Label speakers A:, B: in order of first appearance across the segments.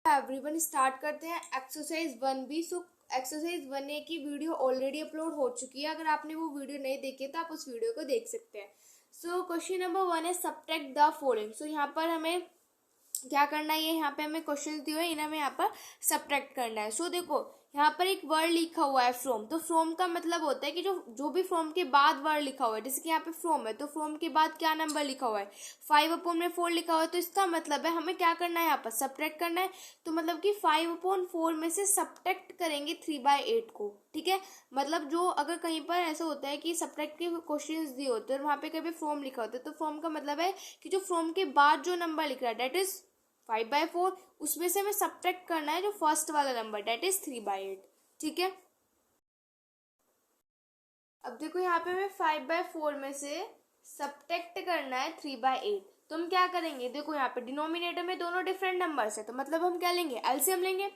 A: Everyone start करते हैं exercise 1B। So exercise 1A की वीडियो ऑलरेडी अपलोड हो चुकी है। अगर आपने वो वीडियो नहीं देखी तो आप उस वीडियो को देख सकते हैं। सो क्वेश्चन नंबर 1 है सब्ट्रैक्ट द फॉलोइंग। सो यहाँ पर हमें क्या करना है, ये यहाँ पे हमें क्वेश्चन दिए हुए इन्हें हमें यहाँ पर सब्ट्रैक्ट करना है। सो देखो यहाँ पर एक वर्ड लिखा हुआ है फ्रॉम। तो फ्रॉम का मतलब होता है कि जो भी फ्रॉम के बाद वर्ड लिखा हुआ है, जैसे कि यहाँ पे फ्रॉम है तो फ्रॉम के बाद क्या नंबर लिखा हुआ है 5/4 लिखा हुआ है। तो इसका मतलब है हमें क्या करना है, यहाँ पर सब्ट्रैक्ट करना है। तो मतलब कि 5/4 में से सब्ट्रैक्ट करेंगे 3/8 को। ठीक है, मतलब जो अगर कहीं पर ऐसा होता है कि सब्ट्रैक्ट के क्वेश्चंस दिए होते हैं और वहाँ पे कभी फ्रॉम लिखा होता है, तो फ्रॉम का मतलब है कि जो फ्रॉम के बाद जो नंबर लिख रहा है डेट इज 5/4, उसमें से हमें सब्ट्रैक्ट करना है जो फर्स्ट वाला नंबर डेट इज 3/8। ठीक है, अब देखो यहाँ पे हमें 5/4 में से सब्ट्रैक्ट करना है 3/8। तो हम क्या करेंगे, देखो यहाँ पे डिनोमिनेटर में दोनों डिफरेंट नंबर्स है, तो मतलब हम क्या लेंगे, एलसीएम लेंगे।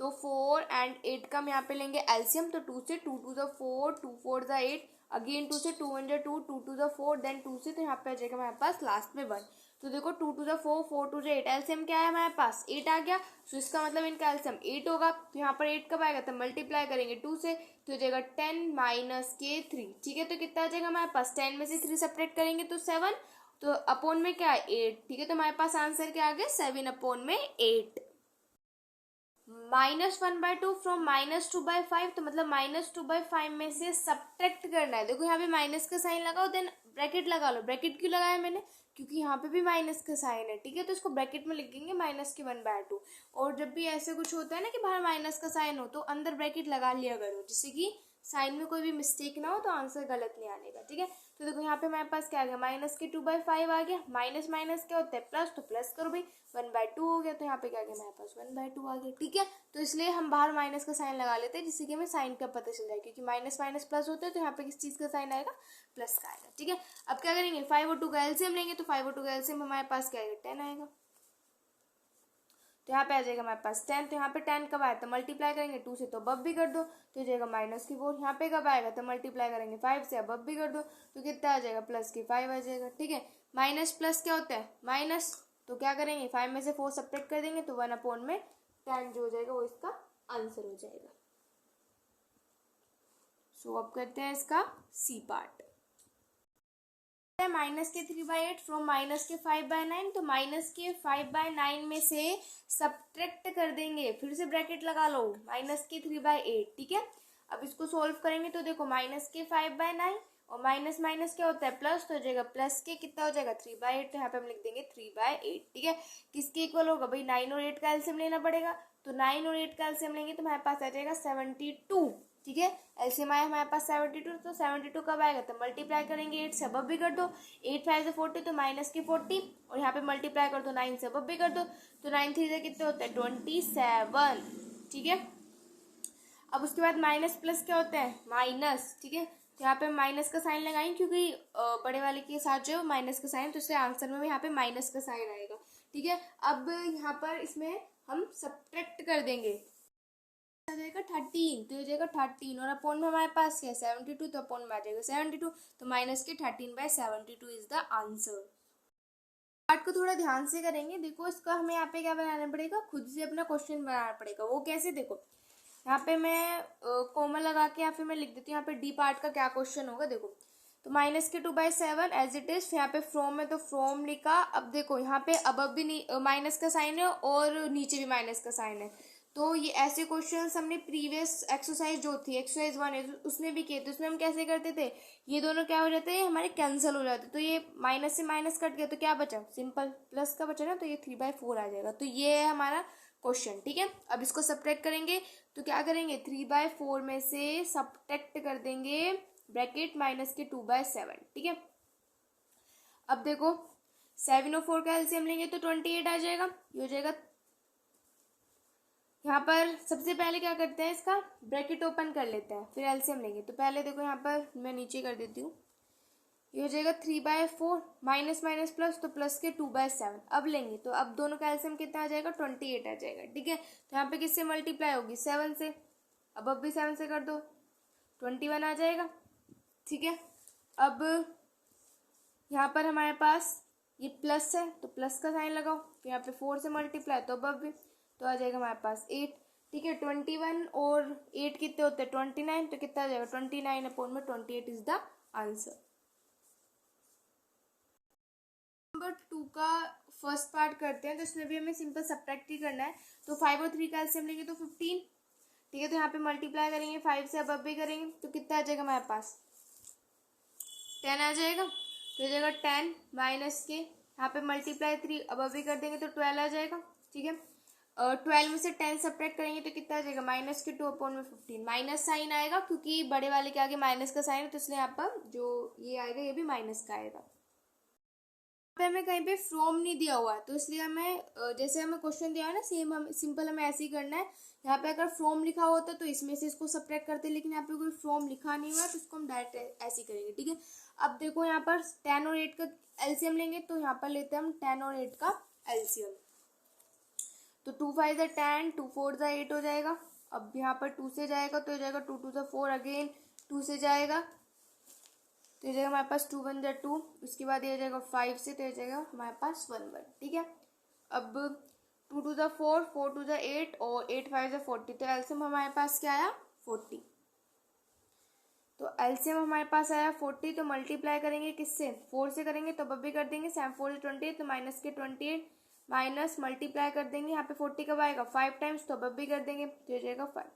A: तो 4 एंड 8 का हम यहाँ पे लेंगे एलसीएम। तो 2 से 2 to the 4, 2 4 the 8, अगेन 2 से 2 1 2, 2 to the 4, देन 2 से, तो यहाँ पे आ जाएगा हमारे पास लास्ट में 1। तो देखो 2 to the 4, 4 to the 8, LCM क्या है हमारे पास 8 आ गया। तो इसका मतलब इनका एलसीएम 8 होगा। तो यहाँ पर 8 कब आएगा, तो मल्टीप्लाई करेंगे 2 से, तो हो जाएगा 10 माइनस के 3। ठीक है, तो कितना आ जाएगा हमारे पास, 10 में से 3 सेपरेट करेंगे तो 7, तो अपॉन में क्या है 8। ठीक है, तो हमारे पास आंसर क्या आ गया 7/8। -1/2 फ्रॉम -2/5, तो मतलब -2/5 में से सब्ट्रैक्ट करना है। देखो यहाँ पे माइनस का साइन लगाओ, देन ब्रैकेट लगा लो। ब्रैकेट क्यों लगाया मैंने, क्योंकि यहाँ पे भी माइनस का साइन है। ठीक है, तो इसको ब्रैकेट में लिख देंगे -1/2। और जब भी ऐसे कुछ होता है ना कि बाहर माइनस का साइन हो, तो अंदर ब्रैकेट लगा लिया करो, जिससे कि साइन में कोई भी मिस्टेक ना हो, तो आंसर गलत नहीं आने का। ठीक है, तो देखो यहाँ पे हमारे पास क्या आ गया, -2/5 आ गया। माइनस माइनस क्या होता है प्लस, तो प्लस करो भाई, 1/2 हो गया। तो यहाँ पे क्या आ गया हमारे पास 1/2 आ गया। ठीक है, तो इसलिए हम बाहर माइनस का साइन लगा लेते हैं, जिससे कि हमें साइन का पता चल जाए, क्योंकि माइनस माइनस प्लस होता है, तो यहाँ पे किस चीज का साइन आएगा, प्लस का आएगा। ठीक है, अब क्या करेंगे, 5 और 2 का एलसीएम लेंगे। तो 5 और 2 का एलसीएम हमारे पास क्या आएगा, 10 आएगा। तो यहाँ पे आ जाएगा हमारे पास 10। तो यहाँ पे 10 कब आया, तो मल्टीप्लाई करेंगे 2 से, तो अब भी कर दो, तो जाएगा -4। यहाँ पे कब आएगा, तो मल्टीप्लाई करेंगे 5 से, अब भी कर दो, तो कितना आ जाएगा, +5 आ जाएगा। ठीक है, माइनस प्लस क्या होता है माइनस, तो क्या करेंगे 5 में से 4 सब्ट्रैक्ट कर देंगे, तो 1/10 जो हो जाएगा वो इसका आंसर हो जाएगा। सो अब करते हैं इसका सी पार्ट। -3/8 फ्रॉम -5/9। तो -5/9 में से सब्ट्रैक्ट कर देंगे, फिर से ब्रैकेट लगा लो, -3/8। ठीक है, अब इसको सोल्व करेंगे तो देखो -5/9 और माइनस माइनस क्या होता है प्लस, तो हो जाएगा प्लस के कितना हो जाएगा 3/8। तो यहाँ पे हम लिख देंगे 3/8। ठीक है, किसके इक्वल होगा भाई, 9 और 8 का एलसीएम लेना पड़ेगा। तो 9 और 8 का एलसीएम लेंगे तो हमारे पास आ जाएगा 72। ठीक है, एलसीएम आया हमारे पास 72। तो 72 कब आएगा, तो मल्टीप्लाई करेंगे 8 से, अब भी कर दो, 8 5 से 40, तो -40, और यहाँ पे मल्टीप्लाई कर दो 9 से, अब भी कर दो, तो 9 3 से कितने होते हैं 27। ठीक है, अब उसके बाद माइनस प्लस क्या होता है माइनस। ठीक है, तो यहाँ पे माइनस का साइन लगाएंगे, क्योंकि बड़े वाले के साथ जो है माइनस का साइन, तो इसलिए आंसर में भी यहाँ पे माइनस का साइन आएगा। ठीक है, अब यहाँ पर इसमें हम सब्ट्रैक्ट कर देंगे, आ जाएगा 13। तो हो जाएगा 13, और अपॉन में हमारे पास क्या है 72, तो अपॉन में आ जाएगा 72। तो -13/72 इज द आंसर। पार्ट को थोड़ा ध्यान से करेंगे। देखो इसका हमें यहाँ पे क्या बनाना पड़ेगा, खुद से अपना क्वेश्चन बनाना पड़ेगा। वो कैसे, देखो यहाँ पे मैं कोमा लगा के या फिर मैं लिख देती हूँ यहाँ पे डी पार्ट का क्या क्वेश्चन होगा। देखो तो -2/7 एज इट इज, यहाँ पे फ्रॉम है तो फ्रॉम लिखा। अब देखो यहाँ पे अब भी माइनस का साइन है और नीचे भी माइनस का साइन है। तो ये ऐसे क्वेश्चंस हमने प्रीवियस एक्सरसाइज जो थी एक्सरसाइज 1 है उसमें भी किए थे। उसमें हम कैसे करते थे, ये दोनों क्या हो जाते हैं हमारे कैंसिल हो जाते, तो ये माइनस से माइनस कट गया, तो क्या बचा सिंपल प्लस का बचा ना, तो ये 3/4 आ जाएगा। तो ये है हमारा क्वेश्चन। ठीक है, अब इसको सब्ट्रैक्ट करेंगे, तो क्या करेंगे 3/4 में से सब्ट्रैक्ट कर देंगे ब्रैकेट -2/7। ठीक है, अब देखो 7 और 4 का एलसीएम लेंगे तो 28 आ जाएगा। ये हो जाएगा, यहाँ पर सबसे पहले क्या करते हैं इसका ब्रैकेट ओपन कर लेते हैं, फिर एलसीएम लेंगे। तो पहले देखो यहाँ पर मैं नीचे कर देती हूँ, ये हो जाएगा 3/4, माइनस माइनस प्लस, तो प्लस के 2/7। अब लेंगे तो अब दोनों का एलसीएम कितना आ जाएगा 28 आ जाएगा। ठीक है, तो यहाँ पे किससे मल्टीप्लाई होगी 7 से, अब भी 7 से कर दो 21 आ जाएगा। ठीक है, अब यहाँ पर हमारे पास ये प्लस है तो प्लस का साइन लगाओ, फिर यहाँ पे 4 से मल्टीप्लाई, तो अब भी तो आ जाएगा हमारे पास 8। ठीक है, 21 और 8 कितने होते हैं 29, तो कितना आ जाएगा 29/28 इज द आंसर। नंबर 2 का फर्स्ट पार्ट करते हैं, तो इसमें भी हमें सिंपल सब्ट्रैक्ट ही करना है। तो 5 और 3 का एलसीएम लेंगे तो 15। ठीक है, तो यहाँ पे मल्टीप्लाई करेंगे 5 से अब भी करेंगे तो कितना आ जाएगा हमारे पास 10 आ जाएगा। तो आ जाएगा 10 माइनस के यहाँ पे मल्टीप्लाई 3 अब भी कर देंगे तो 12 आ जाएगा। ठीक है, 12 में से 10 सब्ट्रैक्ट करेंगे तो कितना आ जाएगा -2/15। माइनस साइन आएगा क्योंकि बड़े वाले के आगे माइनस का साइन है, तो इसलिए यहाँ पर जो ये आएगा ये भी माइनस का आएगा। पे हमें कहीं पे फ्रॉम नहीं दिया हुआ है, तो इसलिए हमें जैसे हमें क्वेश्चन दिया है ना सेम हम सिंपल हमें ऐसे ही करना है। यहाँ पे अगर फ्रॉम लिखा होता तो इसमें से इसको सब्ट्रैक्ट करते, लेकिन यहाँ पे कोई फ्रॉम लिखा नहीं हुआ है तो इसको हम डायरेक्ट ऐसे ही करेंगे। ठीक है, अब देखो यहाँ पर 10 और 8 का एलसीएम लेंगे, तो यहाँ पर लेते हैं हम 10 और 8 का एलसीएम। तो 2 5 10, 2 4 8 हो जाएगा। अब यहाँ पर 2 से जाएगा तो हो जाएगा 2 2 4, अगेन 2 से जाएगा तो ये जाएगा हमारे पास 2 1 2। उसके बाद ये जाएगा 5 से, तो ये जाएगा हमारे पास 1 1। ठीक है, अब 2 2 4, 4 2 8 और 8 5 40, तो एलसीएम हमारे पास क्या आया 40। तो एलसीएम हमारे पास आया 40, तो मल्टीप्लाई करेंगे किससे 4 से करेंगे तो अब भी कर देंगे 7 4 से 28, तो माइनस के 28 माइनस मल्टीप्लाई कर देंगे यहाँ पे 40 कब आएगा 5 टाइम्स, तो अब भी कर देंगे तो ये जाएगा 5।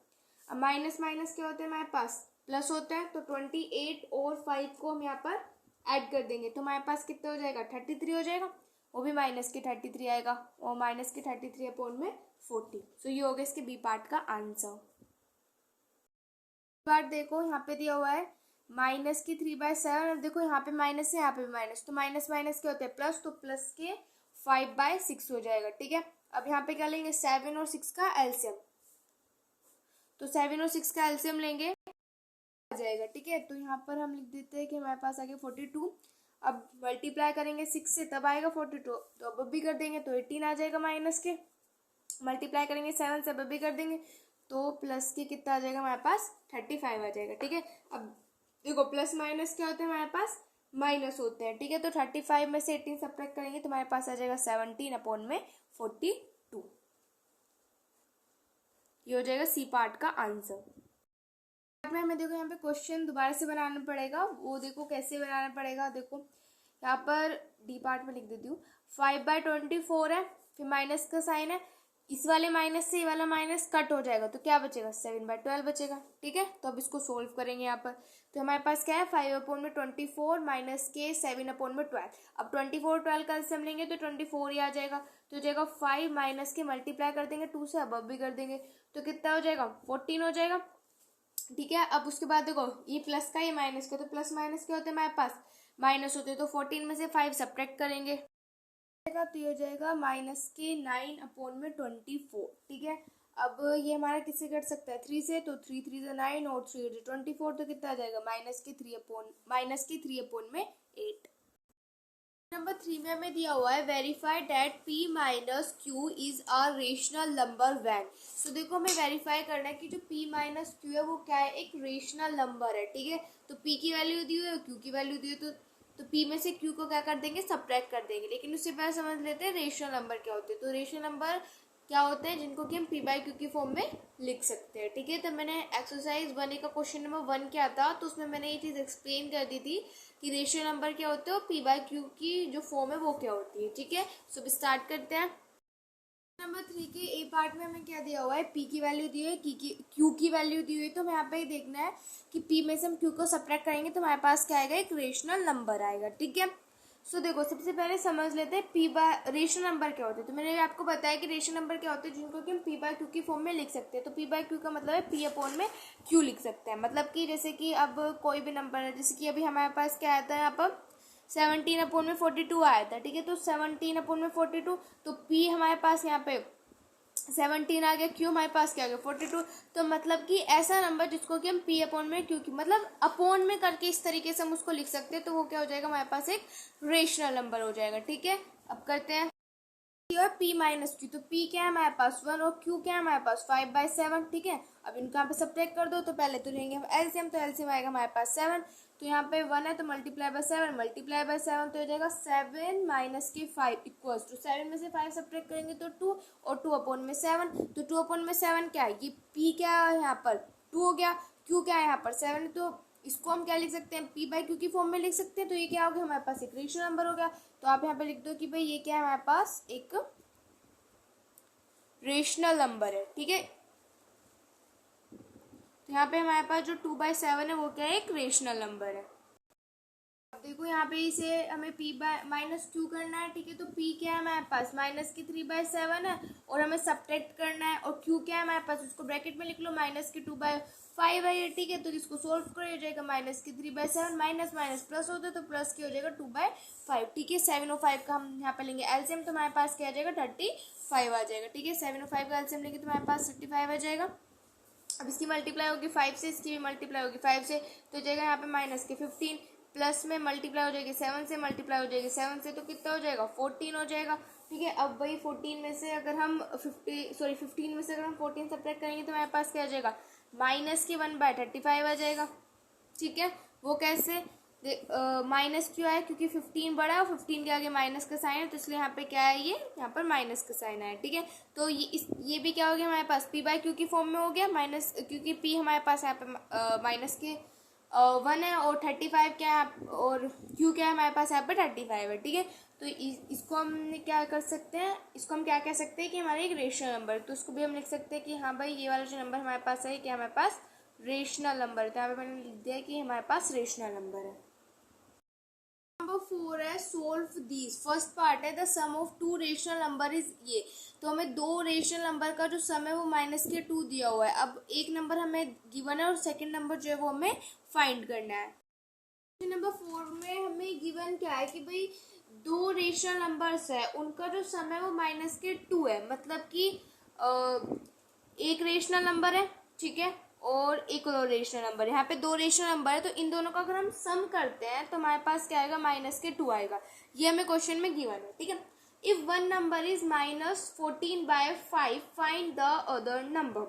A: अब माइनस माइनस क्या होते हैं हमारे पास प्लस होता है, तो 28 और 5 को हम यहाँ पर ऐड कर देंगे तो हमारे पास कितना हो जाएगा 33 हो जाएगा। वो भी माइनस के 33 आएगा और माइनस के 33/40। सो ये हो गया इसके बी पार्ट का आंसर। पार्ट देखो यहाँ पे दिया हुआ है माइनस की 3/7। अब देखो यहाँ पे माइनस है यहाँ पे भी माइनस, तो माइनस माइनस क्या होता है प्लस, तो प्लस के 5/6 हो जाएगा। ठीक है, अब यहाँ पे क्या लेंगे 7 और 6 का एलसीएम, तो 7 और 6 का एलसीएम लेंगे आ जाएगा। ठीक है, तो यहाँ पर हम लिख देते हैं कि हमारे पास आ गया 42। अब मल्टीप्लाई करेंगे 6 से तब आएगा 42, तो अब भी कर देंगे तो 18 आ जाएगा माइनस के। मल्टीप्लाई करेंगे 7 से अब भी कर देंगे तो प्लस के कितना आ जाएगा हमारे पास 35 आ जाएगा। ठीक है, अब देखो प्लस माइनस क्या होते हैं हमारे पास माइनस होते हैं। ठीक है, तो 35 में से 18 सब्ट्रैक्ट करेंगे तो हमारे पास आ जाएगा 17/42। ये हो जाएगा सी पार्ट का आंसर। में हमें देखो यहाँ पे क्वेश्चन दोबारा से बनाना पड़ेगा, वो देखो कैसे बनाना पड़ेगा। देखो यहाँ पर डी पार्ट में लिख देती हूँ 5/24 है, फिर माइनस का साइन है, इस वाले माइनस से ये वाला माइनस कट हो जाएगा तो क्या बचेगा 7/12 बचेगा। ठीक है, तो अब इसको सोल्व करेंगे यहाँ पर, तो हमारे पास क्या है 5/24 माइनस के 7/12। अब 24 12 का एलसीएम लेंगे तो 24 ही आ जाएगा, तो हो जाएगा 5 माइनस के मल्टीप्लाई कर देंगे 2 से अब भी कर देंगे तो कितना हो जाएगा 14 हो जाएगा। ठीक है, अब उसके बाद देखो ये प्लस का ये माइनस का, तो प्लस माइनस क्या होते हैं हमारे पास माइनस होते हैं, तो 14 में से 5 सब्ट्रैक्ट करेंगे तो ये हो जाएगा माइनस के 9/24। ठीक है, अब ये हमारा किससे कट सकता है 3 से, तो 3 3 9 और 3 24, तो कितना आ जाएगा -3/8। नंबर 3 में हमें दिया हुआ है verify that p minus Q is a rational number when. So देखो हमें वेरीफाई करना है कि जो p माइनस क्यू है वो क्या है एक रेशनल नंबर है। ठीक है, तो p की वैल्यू दी हुई है q की वैल्यू दी हुई है, तो p में से q को क्या कर देंगे सब्ट्रैक्ट कर देंगे। लेकिन उससे पहले समझ लेते हैं रेशनल नंबर क्या होते हैं। तो रेशनल नंबर क्या होते हैं जिनको कि हम p/q की फॉर्म में लिख सकते हैं। ठीक है, तो मैंने एक्सरसाइज 1 का क्वेश्चन नंबर 1 किया था, तो उसमें मैंने ये चीज़ एक्सप्लेन कर दी थी कि रेशियो नंबर क्या होते हैं और p/q की जो फॉर्म है वो क्या होती है। ठीक है, सो स्टार्ट करते हैं। नंबर 3 के ए पार्ट में हमें क्या दिया हुआ है p की वैल्यू दी हुई है, q की वैल्यू दी हुई है, तो हमें यहाँ पे देखना है कि p में से हम q को सब्ट्रैक्ट करेंगे तो हमारे पास क्या आएगा एक रेशनल नंबर आएगा। ठीक है, सो देखो सबसे पहले समझ लेते हैं रेशनल नंबर क्या होते हैं। तो मैंने आपको बताया कि रेशनल नंबर क्या होते हैं जिनको कि हम p/q की फॉर्म में लिख सकते हैं। तो p/q का मतलब है p/q लिख सकते हैं। मतलब कि जैसे कि अब कोई भी नंबर है, जैसे कि अभी हमारे पास क्या आता है यहाँ पर 17/42 आया था। ठीक है, तो 17/42, तो p हमारे पास यहाँ पे 17 आ गया, q हमारे पास क्या आ गया 42। तो मतलब कि ऐसा नंबर जिसको कि हम p/q की मतलब अपॉन में करके इस तरीके से हम उसको लिख सकते हैं, तो वो क्या हो जाएगा हमारे पास एक रेशनल नंबर हो जाएगा। ठीक है, अब करते हैं और p माइनस क्यू, तो p क्या है हमारे पास 1 और q क्या है हमारे पास 5/7, ठीक है। अब इनको यहाँ पे सब्ट्रैक्ट कर दो, तो पहले तो लेंगे एलसीएम, तो एलसीएम आएगा हमारे पास 7, तो यहाँ पे 1 है तो मल्टीप्लाई बाय 7 तो हो जाएगा 7 माइनस के 5 इक्वल्स टू 7 में से 5 सब्ट्रैक्ट करेंगे तो 2 और 2/7, तो 2/7 क्या है, ये p क्या है यहाँ पर 2 हो गया, q क्या है यहाँ पर 7, तो इसको हम क्या लिख सकते हैं p/q की फॉर्म में लिख सकते हैं, तो ये क्या हो गया हमारे पास एक रेशनल नंबर हो गया। तो आप यहाँ पे लिख दो कि भाई ये क्या है हमारे पास एक रेशनल नंबर है, ठीक है। तो यहाँ पे हमारे पास जो 2/7 है वो क्या है, एक रेशनल नंबर है। अब देखो यहाँ पे इसे हमें p बाय माइनस क्यू करना है, ठीक है। तो p क्या है हमारे पास माइनस की 3/7 है और हमें सब्ट्रैक्ट करना है, और q क्या है हमारे पास, उसको ब्रैकेट में लिख लो माइनस की 2/5 है, ठीक है। तो इसको सोल्व करो, हो जाएगा माइनस की 3/7, माइनस माइनस प्लस होता है तो प्लस की हो जाएगा 2/5, ठीक है। 7 और 5 का हम यहाँ पे लेंगे एलसीएम, तो हमारे पास क्या आ जाएगा 35 आ जाएगा, ठीक है। 7 और 5 का एलसीएम लेंगे तो हमारे पास 35 आ जाएगा। अब इसकी मल्टीप्लाई होगी 5 से, इसकी भी मल्टीप्लाई होगी 5 से, तो हो जाएगा यहाँ पे माइनस के 15, प्लस में मल्टीप्लाई हो जाएगी 7 से, मल्टीप्लाई हो जाएगी 7 से, तो कितना हो जाएगा 14 हो जाएगा, ठीक है। अब वही 14 में से अगर हम 15 में से अगर हम 14 सब्ट्रैक्ट करेंगे तो हमारे पास क्या आ जाएगा माइनस के 1/35 आ जाएगा, ठीक है। वो कैसे, माइनस क्यों आया, क्योंकि 15 बड़ा है और 15 के आगे माइनस का साइन है, तो इसलिए यहाँ पे क्या है, ये यहाँ पर माइनस का साइन आया, ठीक है। तो ये भी क्या हो गया हमारे पास p/q की फॉर्म में हो गया माइनस, क्योंकि p हमारे पास यहाँ पे माइनस के 1 है और 35 क्या है, और q क्या है हमारे पास यहाँ पे 35 है, ठीक है। तो इसको हम क्या कर सकते हैं, इसको हम क्या कह सकते हैं कि हमारा एक रेशनल नंबर, तो उसको भी हम लिख सकते हैं कि हाँ भाई ये वाला जो नंबर हमारे पास है क्या हमारे पास रेशनल नंबर, तो यहाँ पे मैंने लिख दिया कि हमारे पास रेशनल नंबर है। नंबर 4 है सोल्व दीज, फर्स्ट पार्ट है the sum of two rational number is ये, तो हमें दो रेशनल नंबर का जो सम है वो माइनस के 2 दिया हुआ है। अब एक नंबर हमें गिवन है और सेकंड नंबर जो है वो हमें फाइंड करना है। नंबर 4 में हमें गिवन क्या है कि भाई दो रेशनल नंबर्स है, उनका जो सम है वो माइनस के 2 है, मतलब कि एक रेशनल नंबर है, ठीक है, और एक और रेशनल नंबर है। यहाँ पे दो रेशनल नंबर है, तो इन दोनों का अगर हम सम करते हैं तो हमारे पास क्या आएगा माइनस के 2 आएगा, ये हमें क्वेश्चन में गिवन है, ठीक है। If one number is -14/5 find the other number,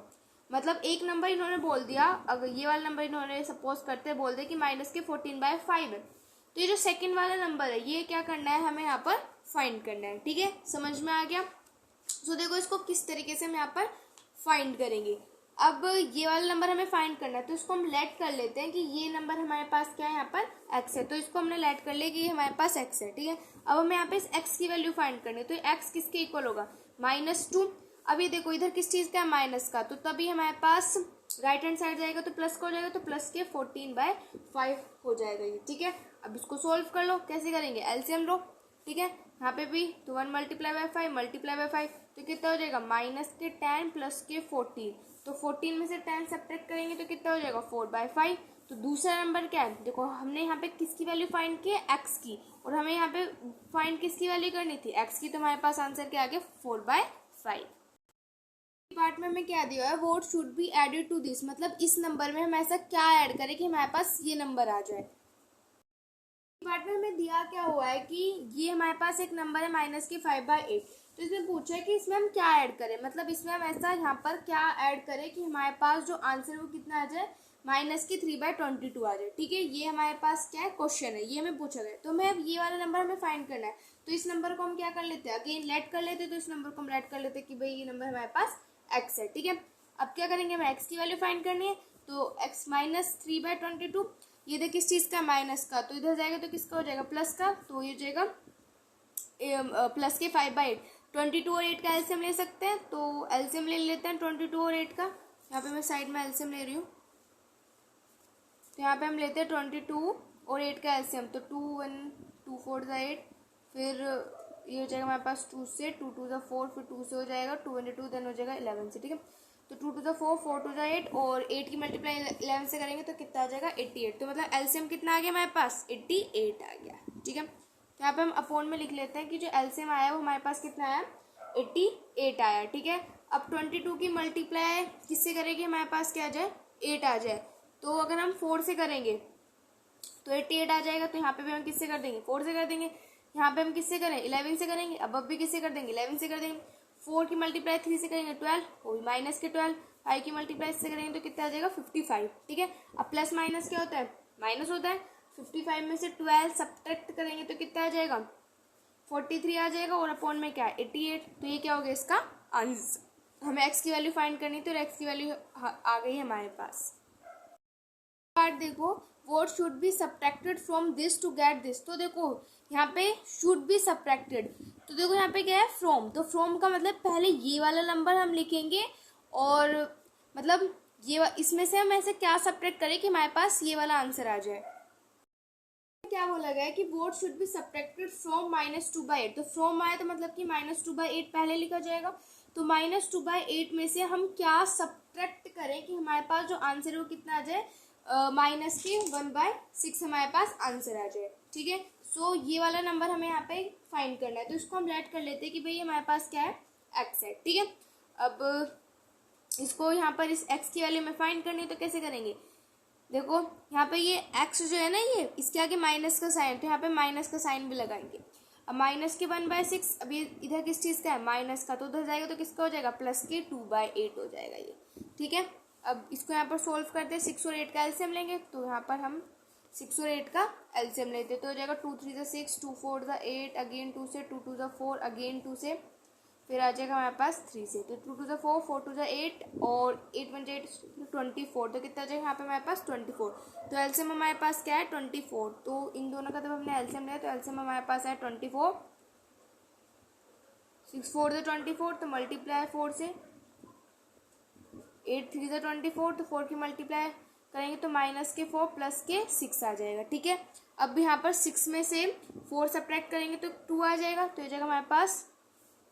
A: मतलब एक नंबर इन्होंने बोल दिया, अगर ये वाला नंबर इन्होंने सपोज करते बोल दे कि माइनस के 14/5 है, तो ये जो सेकंड वाला नंबर है ये क्या करना है, हमें यहाँ पर फाइंड करना है, ठीक है। समझ में आ गया। तो देखो इसको किस तरीके से हम यहाँ पर फाइंड करेंगे। अब ये वाला नंबर हमें फाइंड करना है, तो इसको हम लेट कर लेते हैं कि ये नंबर हमारे पास क्या है यहाँ पर x है, तो इसको हमने लेट कर लिया कि ये हमारे पास x है, ठीक है। अब हमें यहाँ पे इस x की वैल्यू फाइंड करनी है, तो x किसके इक्वल होगा -2। अब ये देखो इधर किस चीज का है माइनस का, तो तभी हमारे पास राइट हैंड साइड जाएगा तो प्लस का हो जाएगा, तो प्लस के 14/5 हो जाएगा ये, ठीक है। अब इसको सोल्व कर लो, कैसे करेंगे एलसीएम लो, ठीक है। यहाँ पे भी तो 1 × 5 तो कितना हो जाएगा माइनस के 10 प्लस के 14, तो 14 में से 10 सब्ट्रैक्ट करेंगे तो कितना हो जाएगा 4/5। तो दूसरा नंबर क्या है, देखो हमने यहाँ पे किसकी वैल्यू फाइंड की है x की, और हमें यहाँ पे फाइंड किसकी वैल्यू करनी थी x की, तो हमारे पास आंसर क्या आ गया 4/5। पार्ट में हमें क्या दिया है, what should be added to this, मतलब इस नंबर में हम ऐसा क्या ऐड करें कि हमारे पास ये नंबर आ जाए। पार्ट में हमें दिया क्या हुआ है कि ये हमारे पास एक नंबर है माइनस के 5/8, तो इसमें पूछा है कि इसमें हम क्या ऐड करें, मतलब इसमें हम ऐसा यहाँ पर क्या ऐड करें कि हमारे पास जो आंसर वो कितना आ जाए माइनस की 3/22 आ जाए, ठीक है। ये हमारे पास क्या है क्वेश्चन है, ये हमें पूछा गया, तो हमें अब ये वाला नंबर हमें फाइंड करना है, तो इस नंबर को हम क्या कर लेते हैं अगेन लेट कर लेते हैं, तो इस नंबर को हम लेट कर लेते हैं कि भाई ये नंबर हमारे पास x है, ठीक है। अब क्या करेंगे, हमें x की वैल्यू फाइंड करनी है, तो x -3/22, ये देख किस चीज का माइनस का, तो इधर जाएगा तो किसका हो जाएगा प्लस का, तो ये जाएगा प्लस के 5/8, 22 और 8 का एलसीएम ले सकते हैं, तो एलसीएम ले लेते हैं 22 और 8 का। यहाँ पे मैं साइड में एलसीएम ले रही हूँ, तो यहाँ पे हम लेते हैं 22 और 8 का एलसीएम, तो 2 1 2 4 8, फिर ये हो जाएगा हमारे पास 2 से 2 2 4, फिर 2 से हो जाएगा 2 × 2 देन हो जाएगा 11 से, ठीक है। तो 2 2 4 4 2 8 और 8 की मल्टीप्लाई 11 से करेंगे तो कितना आ जाएगा 88, तो मतलब एलसीएम कितना आ गया हमारे पास 88 आ गया, ठीक है। तो यहाँ पे हम अपोन में लिख लेते हैं कि जो एलसीएम आया वो हमारे पास कितना आया 88 आया, ठीक है। अब 22 की मल्टीप्लाई किससे करेंगे हमारे पास क्या आ जाए 8 आ जाए, तो अगर हम 4 से करेंगे तो 88 आ जाएगा, तो यहाँ पे भी हम किससे कर देंगे 4 से कर देंगे, यहाँ पे हम किससे करें, 11 से करेंगे, अब भी किससे कर देंगे, 11 से कर देंगे। 4 की मल्टीप्लाई 3 से करेंगे 12, वो भी माइनस के 12। 5 की मल्टीप्लाई से करेंगे तो कितना आ जाएगा 55, ठीक है। अब प्लस माइनस क्या होता है, माइनस होता है। 55 में से 12 सब्ट्रैक्ट करेंगे तो कितना आ जाएगा 43 आ जाएगा, और अपॉन में क्या है 88। तो ये क्या हो गया इसका आंसर। हमें एक्स की वैल्यू फाइंड करनी तो एक्स की वैल्यू आ गई हमारे पास। पार्ट देखो, what should be subtracted from this to get this. तो देखो यहाँ पे शुड बी सब्ट्रैक्टेड, तो देखो यहाँ पे क्या है फ्रॉम, तो फ्रॉम का मतलब पहले ये वाला नंबर हम लिखेंगे, और मतलब ये इसमें से हम ऐसे क्या सब्ट्रैक्ट करें कि हमारे पास ये वाला आंसर आ जाए। क्या बोला गया है कि what should be subtracted from -2/8। तो फ्रॉम आया तो मतलब कि -2/8 पहले लिखा जाएगा। तो -2/8 में से हम क्या सब्ट्रैक्ट करें कि हमारे पास जो आंसर है वो कितना आ जाए, -1/6 हमारे पास आंसर आ जाए, ठीक है। सो ये वाला नंबर हमें यहाँ पे फाइंड करना है, तो इसको हम लेट कर लेते हैं कि भाई हमारे पास क्या है, एक्स है, ठीक है। अब इसको यहाँ पर इस एक्स की वैल्यू में फाइंड करनी है तो कैसे करेंगे, देखो यहाँ पे ये x जो है ना, ये इसके आगे माइनस का साइन, तो यहाँ पे माइनस का साइन भी लगाएंगे। अब माइनस के 1/6, अब ये इधर किस चीज़ का है, माइनस का, तो उधर जाएगा तो किसका हो जाएगा, प्लस के 2/8 हो जाएगा ये, ठीक है। अब इसको यहाँ पर सोल्व करते हैं, 6 और 8 का एलसीएम लेंगे, तो यहाँ पर हम 6 और 8 का एलसीएम लेते, तो हो जाएगा 2 3 ज़ा 6, 2 4 ज़ा 8, अगेन 2 से, 2 2 ज़ा 4, अगेन 2 से, फिर आ जाएगा हमारे पास 3 से, तो 2 2 ज़ा 4, 4 2 ज़ा 8, और 8 1 8 24, तो कितना आ जाएगा यहाँ पे हमारे पास 24। तो एलसीएम हमारे पास क्या है 24, तो इन दोनों का जब हमने एलसीएम लिया तो एलसीएम हमारे पास है 24, 6 4 ज़ा 24, तो मल्टीप्लाई 4 से, 8 3 ज़ा 24, तो 4 की मल्टीप्लाई करेंगे तो माइनस के 4 प्लस के 6 आ जाएगा, ठीक है। अब यहाँ पर 6 में से 4 सब्ट्रैक्ट करेंगे तो 2 आ जाएगा, तो ये जाएगा हमारे पास,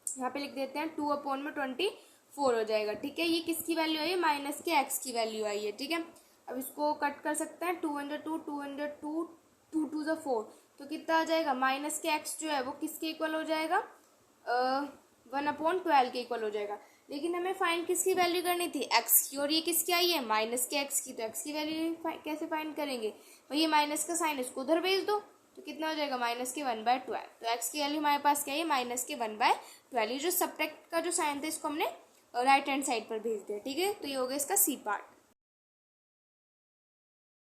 A: यहाँ पे लिख देते हैं 2/24 हो जाएगा, ठीक है। ये किसकी वैल्यू आई है, माइनस के एक्स की वैल्यू आई है, ठीक है। अब इसको कट कर सकते हैं, 202 202 2 2 ज़ा 4, तो कितना आ जाएगा, माइनस के एक्स जो है वो किसके इक्वल हो जाएगा, 1/12 के इक्वल हो जाएगा। लेकिन हमें फाइंड किसकी वैल्यू करनी थी, एक्स की, और ये किसकी आई है, माइनस के एक्स की, तो एक्स की वैल्यू कैसे फाइंड करेंगे, भाई ये माइनस का साइन इसको उधर भेज दो, तो कितना हो जाएगा, माइनस के 1/12। तो एक्स की वैल्यू हमारे पास क्या है, माइनस के 1/12। ये जो सब्ट्रैक्ट का जो साइन था इसको हमने राइट हैंड साइड पर भेज दिया, ठीक है। तो ये हो गया इसका सी पार्ट।